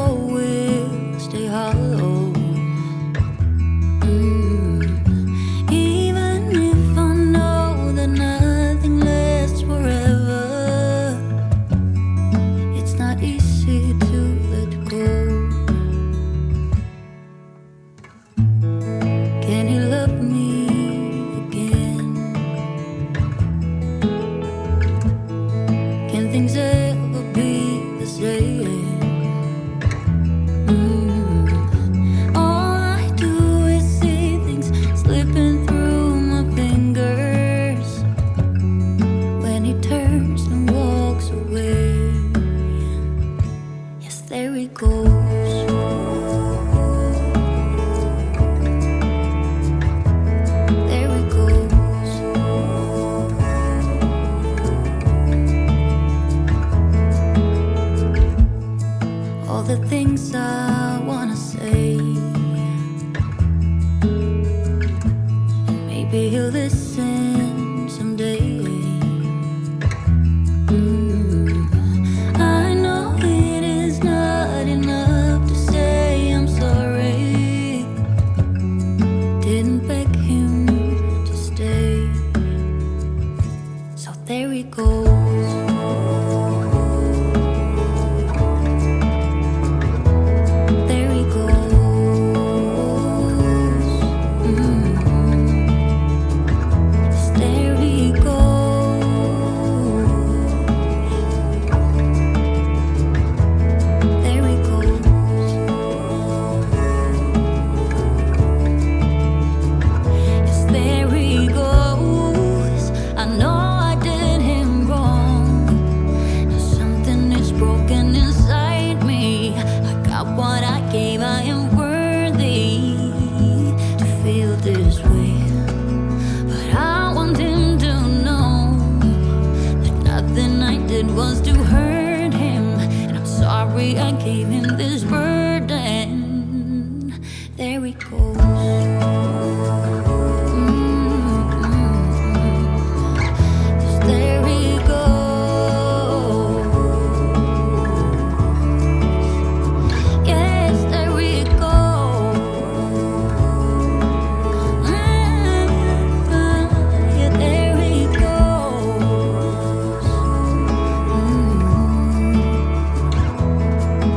door will stay hollow. Even if I know that nothing lasts forever, it's not easy to let go. Can you love me again? Can things ever be the same? All I do is see things slipping through my fingers when he turns and walks away. Yes, there he goes. There he goes. All the things I wanna say, and maybe he'll listen someday. I know it is not enough to say I'm sorry. Didn't beg him to stay, so there he goes. There he goes. Yes, there he goes. There he goes. Yes, there he goes. I know I did him wrong. Now something is broken inside me. I got what I gave. I am worthy to feel this way. But I want him to know that nothing I did was to hurt him. And I'm sorry I gave him this burden. There he goes. Yes, there he goes. Yes, there he goes. Yeah, there he goes.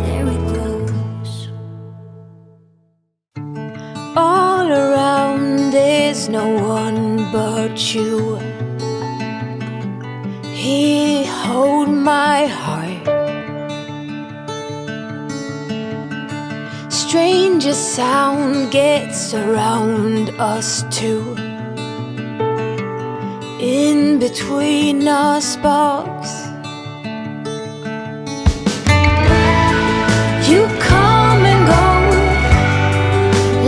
There he goes. All around there's no one but you. He hold my heart. Stranger sound gets around us two. In between our sparks, you come and go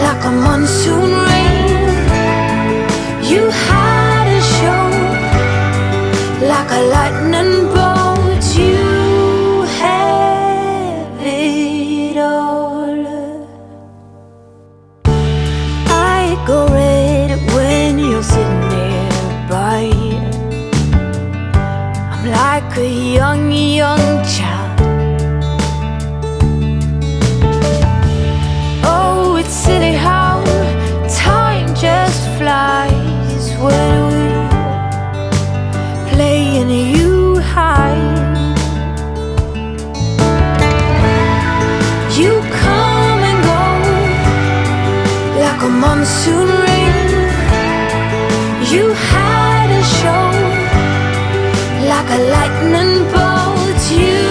like a monsoon rain. You had a show like a lightning bolt. You have it all. I go red when you're sitting nearby. I'm like a young child. Oh, it's silly how time just flies when we play and you hide. You come and go like a monsoon rain. You had a show like a lightning bolt. You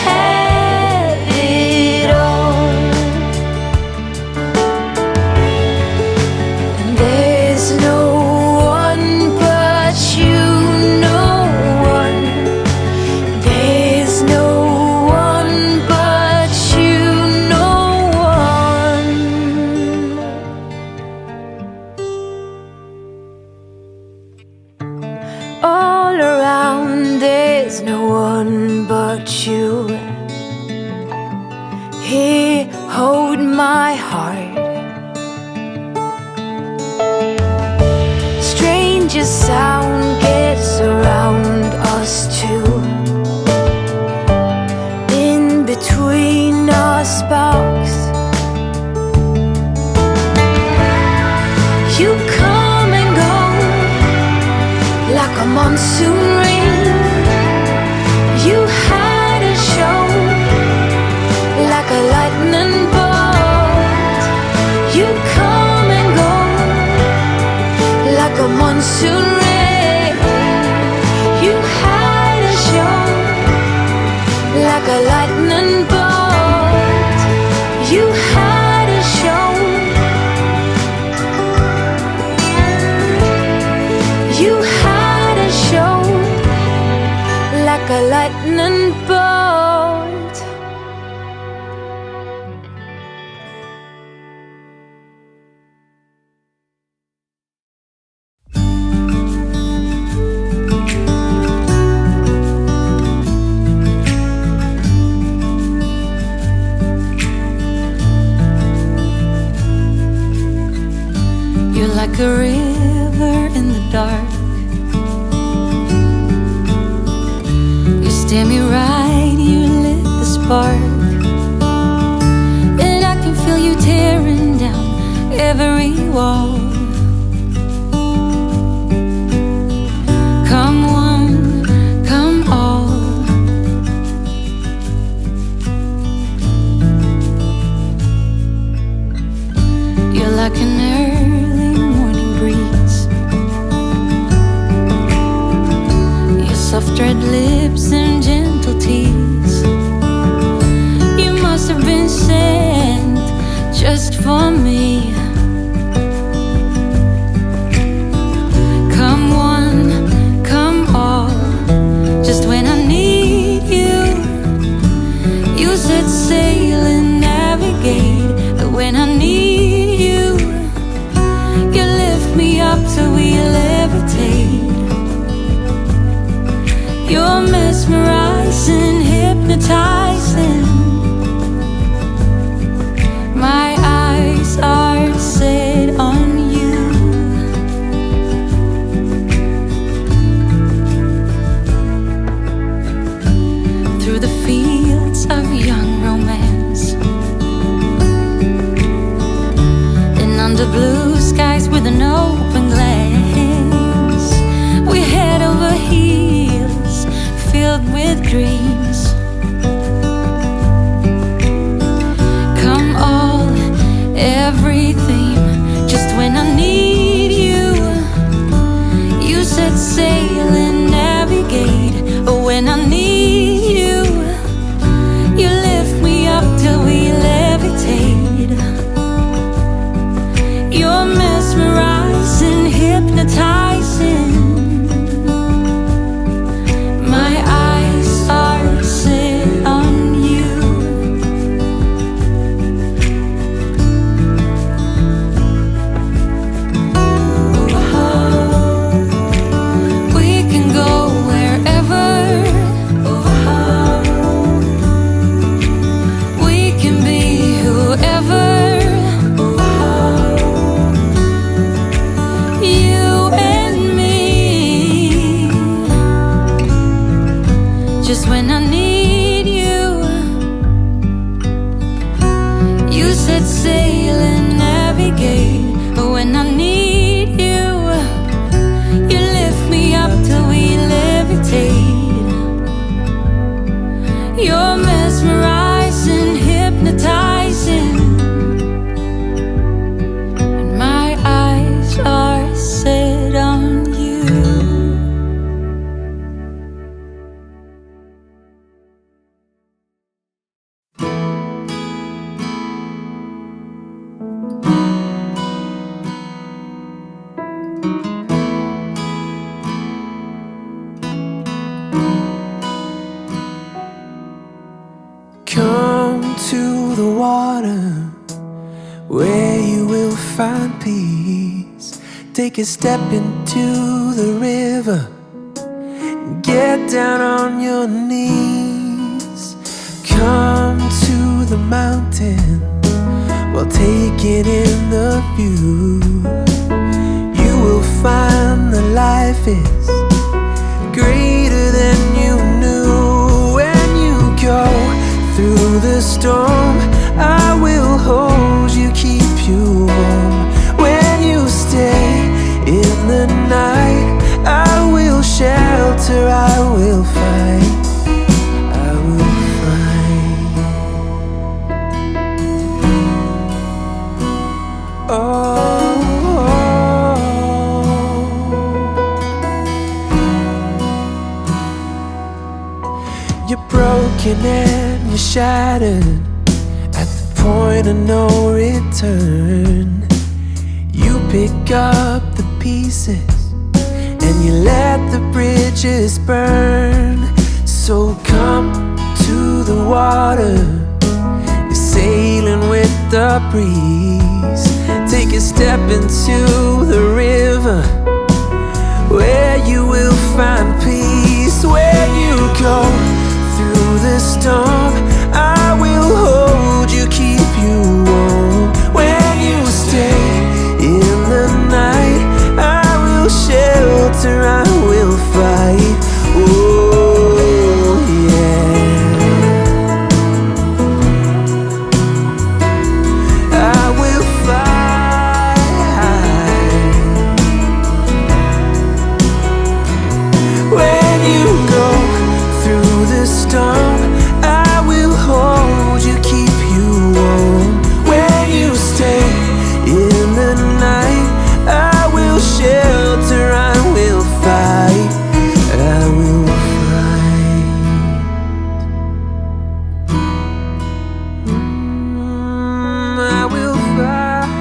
have it all. And there's no one but you, no one. There's no one but you, no one. All around there's no one but you. He hold my heart. Stranger sound gets around us too. In between us our sparks. You come and go like a monsoon rain. You had a show like a lightning bolt. You come and go like a monsoon rain. You had a show like a lightning bolt. You had a show. You had a show like a lightning bolt. You're like a river in the dark. You stare me right, you lit the spark. And I can feel you tearing down every wall. Come one, come all. You're like an early morning breeze. Your soft red lips and gentle tease. You must have been sent just for me. Come one, come all. Just when I need you, you set sail and navigate. But when I need you, you lift me up till we levitate. You're mesmerizing, hypnotizing. My eyes are set on you. Through the fields of young romance, and under blue skies with an open glance, we head over heels, filled with dreams. Come all, everything, just when I need you, you set sail and navigate. But when I need you, you lift me up till we levitate. You're mesmerizing, hypnotizing. My eyes are set on you. We can go wherever. We can be whoever. You and me. Just when I need you, you set sail and navigate. But when I need you, you lift me up till we levitate. You're mesmerizing, hypnotizing. And my eyes are set on you. Come to the water where you will find peace. Take a step into the river and get down on your knees. Come to the mountain while taking in the view. You will find that life is greater than you knew. When you go through the storm, shattered at the point of no return. You pick up the pieces and you let the bridges burn. So come to the water, you're sailing with the breeze. Take a step into the river, where you will find peace. When you go through the storm, I will hold you, keep you warm. When you stay in the night, I will shelter, I will fight. Oh yeah, I will fight. When you go through the storm, I will hold you, keep you warm. When you stay in the night, I will shelter, I will fight, I will fight. I will fight.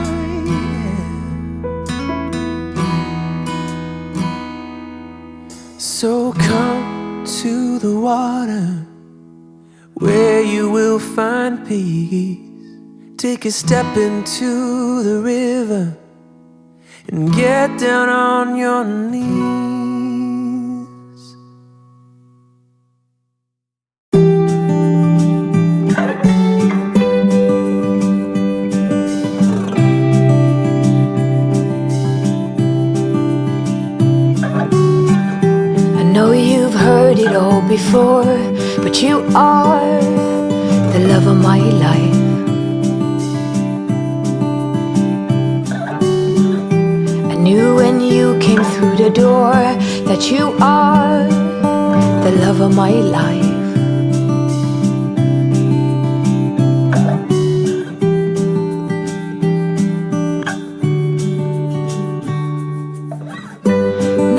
So come to the water, where you will find peace. Take a step into the river and get down on your knees. I know you've heard it all before, but you are the love of my life. I knew when you came through the door that you are the love of my life.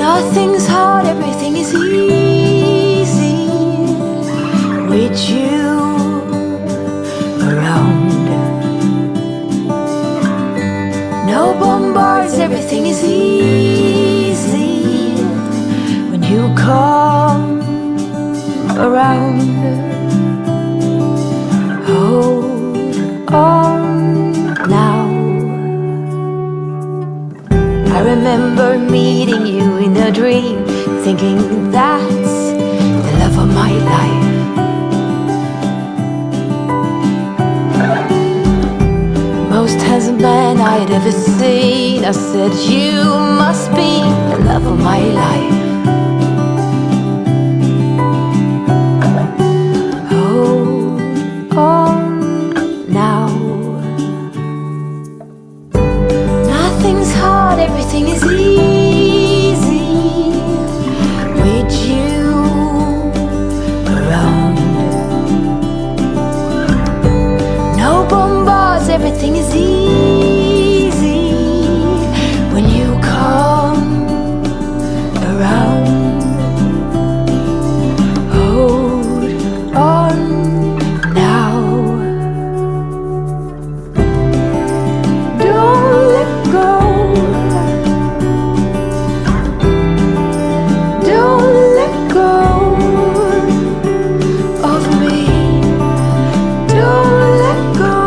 Nothing's hard, everything is easy with you around. No bombards, everything is easy when you come around. Hold on now. I remember meeting you in a dream, thinking that's the love of my life. Most handsome man I'd ever seen. I said, you must be the love of my life. Hold on now. Nothing's hard, everything is easy with you around. No bombards, everything is easy when you come around. Hold on now. Don't let go. Don't let go of me. Don't let go.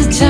to